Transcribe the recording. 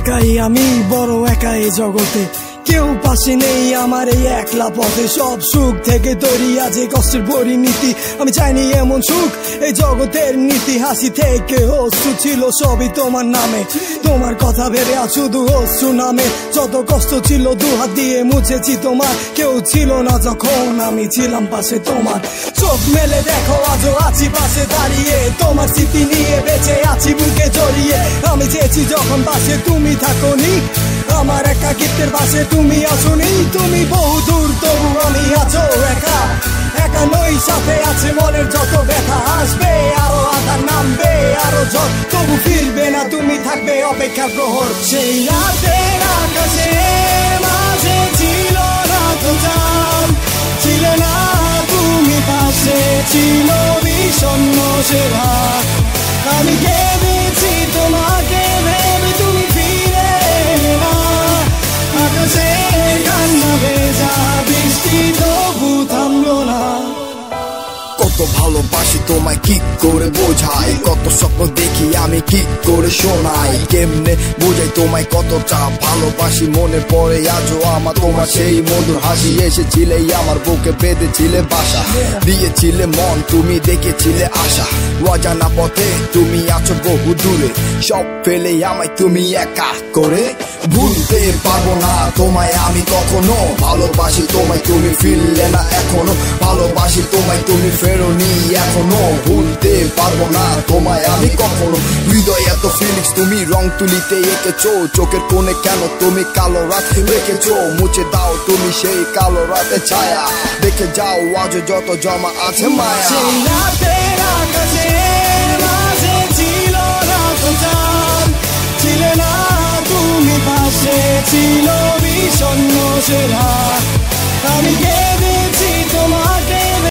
একাই আমি বড় একাই জগতে, কেউ পাশে নেই আমার এই একলা পথে। সব সুখ থেকে তৈরি আছে কষ্টের পরিণতি, আমি চাইনি এমন সুখ এই জগতের নীতি। হাসি থেকে অশ্রু ছিল সবই তোমার নামে, তোমার কথা ভেবে আজ শুধু অশ্রু নামে। যত কষ্ট ছিল দুহাত দিয়ে মুছেছি তোমার, কেউ ছিল না যখন আমি ছিলাম পাশে তোমার। চোখ মেলে দেখো আজও আছি পাশে দাঁড়িয়ে, তোমার স্মৃতি নিয়ে বেঁচে আছি বুকে জড়িয়ে। আমি চেয়েছি যখন পাশে তুমি থাকোনি, আমার একাকিত্বের পাশে তুমি আসোনি। তুমি বহু দূর তবু আমি আছো একা, একা নই সাথে আছে মনের যত ব্যথা। আসবে আরো আধার, নামবে আরো ঝড়, তবু ফিরবে না তুমি, থাকবে অপেক্ষার প্রহর। সেই রাতের আকাশে মাঝে ছিল না তো চাঁদ, ছিলে না তুমি পাশে, ছিল বিষণ্ণ সে রাত। আমি কেঁদেছি তোমাকে ভেবে, তুমি ফিরে এলে না। আকাশে কান্না ভেজা বৃষ্টি তবু থামলো না। কত ভালোবাসি তোমায় কি করে বোঝাই, কত স্বপ্ন দেখি আমি কি করে শোনাই। কেমনে বোঝাই তোমায় কতটা ভালোবাসি, মনে পড়ে আজও আমার তোমার সেই মধুর হাসি। এসেছিলে আমার বুকে বেঁধেছিলে বাসা, দিয়েছিলে মন তুমি দেখেছিলে আশা। অজানা পথে তুমি আছো বহু দূরে, সব ফেলে আমায় তুমি একা করে। ভুলতে পারবো না তোমায় আমি কখনো, ভালোবাসি তোমায় তুমি ফিরলে না এখনো। ভালোবাসি তোমায় তুমি ফেরোনি এখনো, ভুলতে পারবো না তোমায় আমি কখনো। হৃদয় এত ফিলিংস তুমি রং তুলিতে এঁকেছো, চোখের কোণে কেন তুমি কালো রাত রেখেছো। মুছে দাও তুমি সেই কালো রাতে ছায়া, দেখে যাও আজ যত জমা আছে মায়া। সেই রাতের আকাশে মাঝে ছিল না তো চাঁদ, ছিলে না তুমি পাশে, ছিল বিষণ্ণ সে রাত। আমি